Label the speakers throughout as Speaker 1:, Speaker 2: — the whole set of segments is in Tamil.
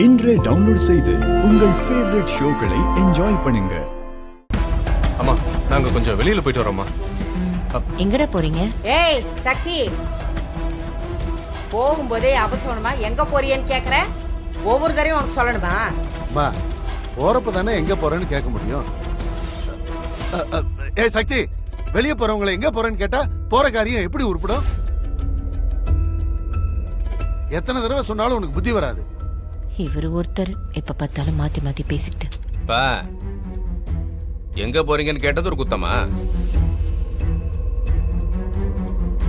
Speaker 1: இன்றே டவுன்லோட் செய்து உங்கள் ஃபேவரட் ஷோக்களை என்ஜாய் பண்ணுங்க.
Speaker 2: அம்மா நாங்க கொஞ்சம் வெளியில போயிட்டு வரோம்மா.
Speaker 3: எங்கடா போறீங்க?
Speaker 4: ஏய் சக்தி, போகும்போதே அவசரமா எங்க போறியன்னு கேக்குற? ஒவ்வொரு தடவையும் உனக்கு சொல்லணுமா?
Speaker 5: அம்மா போறப்ப தானே எங்க போறேன்னு கேட்க முடியும். ஏய் சக்தி, வெளியே போறவங்களை எங்க போறேன்னு கேட்டா போற காரியம் எப்படி உருப்படும்? எத்தனை தடவை சொன்னாலும் உனக்கு புத்தி வராது.
Speaker 3: இவரு ஒருத்தர் எப்ப பார்த்தாலும் மாத்தி மாத்தி பேசிக்கிட்டு.
Speaker 6: பா எங்க போறீங்கன்னு கேட்டது ஒரு குத்தமா?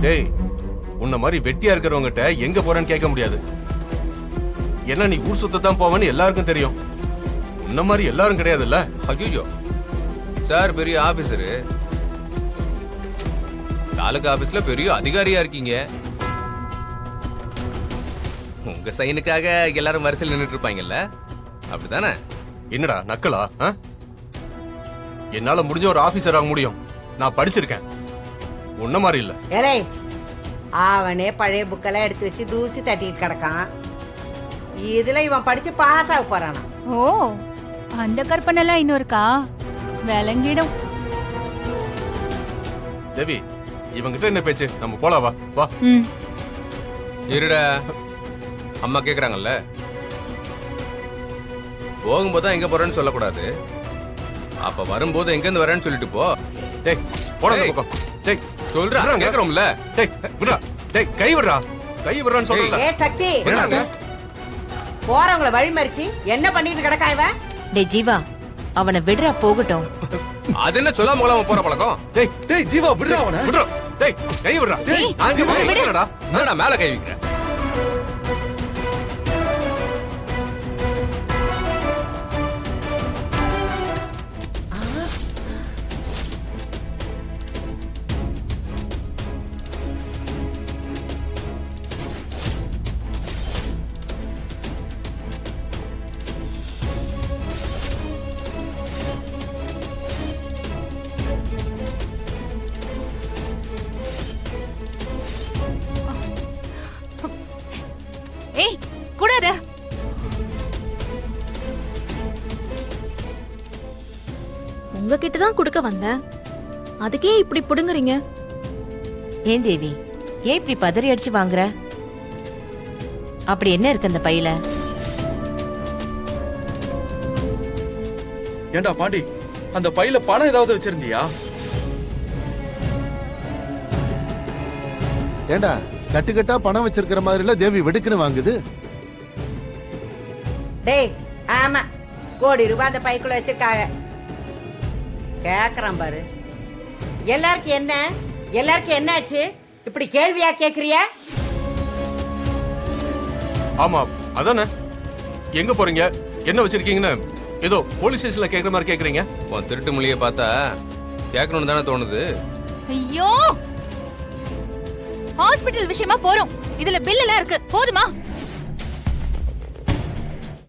Speaker 2: டேய், உன்ன மாதிரி வெட்டியா இருக்கிறவங்ககிட்ட எங்க போறேன்னு கேட்க முடியாது. என்ன நீ ஊர் சுத்தத்தான் போவேன்னு எல்லாருக்கும் தெரியும். உன்ன மாதிரி எல்லாரும் கிடையாதுல்ல.
Speaker 6: ஐயோ சார், பெரிய ஆபீசரு, தாலுகா ஆபீஸ்ல பெரிய அதிகாரியா இருக்கீங்க. உங்க சைனுக்காக எல்லாரும் வரிசையில் நின்றுட்டு இருப்பாங்கல்ல, அப்படித்தானே?
Speaker 2: என்னடா நக்கலா? என்னால முடிஞ்ச ஒரு ஆபீசர் ஆக முடியும். நான் படிச்சிருக்கேன், உன்ன மாதிரி இல்ல.
Speaker 4: ஏலே, அவனே பழைய புக்கெல்லாம் எடுத்து வச்சு தூசி தட்டிட்டு கிடக்கான். இதுல இவன் படிச்சு பாஸ் ஆக போறானா?
Speaker 7: ஓ, அந்த கற்பனைலாம் இன்னும் இருக்கா? விளங்கிடும்.
Speaker 2: தேவி, இவங்கிட்ட என்ன பேச்சு? நம்ம போலாம், வா வா.
Speaker 6: இருடா, அம்மா கேக்குறாங்கல்ல. போகும்போது தான் எங்க போறேன்னு சொல்லக்கூடாது. அப்ப வரும்போது எங்க இருந்து வரேன்னு சொல்லிட்டு போ.
Speaker 2: டேய் போடா அந்த பக்கம். டேய்
Speaker 6: சொல்றா, கேக்குறோம்ல.
Speaker 2: டேய் விடுடா. டேய் கை விடுடா. கை விடுறான்னு சொல்றல.
Speaker 4: ஏ சக்தி,
Speaker 6: என்னங்க
Speaker 4: போறவங்கள வழி மறிச்சு என்ன பண்ணிட்டு கிடக்கா இவன்?
Speaker 3: டே ஜீவா, அவனை விடுறா போகட்டும்.
Speaker 6: அது என்ன சொல்லாம கொள்ளாம போற பழக்கம்?
Speaker 2: டேய் டேய் ஜீவா விடுடா அவனை. விடுடா. டேய் கை விடுடா.
Speaker 3: டேய்,
Speaker 2: நாங்க
Speaker 3: விடு.
Speaker 2: விடுடா.
Speaker 6: என்னடா மேல கை வைக்கிற?
Speaker 7: ஏய், கூடாது.
Speaker 8: உங்ககிட்ட தான் கொடுக்க வந்தேன், அதுக்கே இப்படி புடுங்குறீங்க.
Speaker 3: ஏன் தேவி, ஏன் இப்படி பதறி அடிச்சு வாங்குற? அப்படி என்ன இருக்கு அந்த பையில?
Speaker 9: ஏண்டா பாண்டி, அந்த பையில பணம் ஏதாவது வச்சிருந்தியா?
Speaker 5: ஏண்டா கட்டுக்கட்டா பணம் வச்சிருக்கிற மாதிரி இல்ல தேவி வெடுக்குன்னு வாங்குது.
Speaker 4: டேய் ஆமா, கோடி ரூபாய் அந்த பைக்குள்ள வச்சிருக்காங்க. கேக்குறான் பாரு. எல்லாருக்கும் என்ன? எல்லாருக்கும் என்னாச்சு? இப்படி கேள்வியா கேக்குறிய?
Speaker 2: ஆமா அதானே. எங்க போறீங்க, என்ன வச்சிருக்கீங்கன்னு ஏதோ போலீஸ் ஸ்டேஷன்ல கேக்குற மாதிரி கேக்குறீங்க.
Speaker 6: உன் திருட்டு மொழியை பார்த்தா கேட்கணும்னு தானே தோணுது.
Speaker 7: ஐயோ, ஹாஸ்பிடல் விஷயமா போறோம். இதுல பில் எல்லாம் இருக்கு, போதுமா?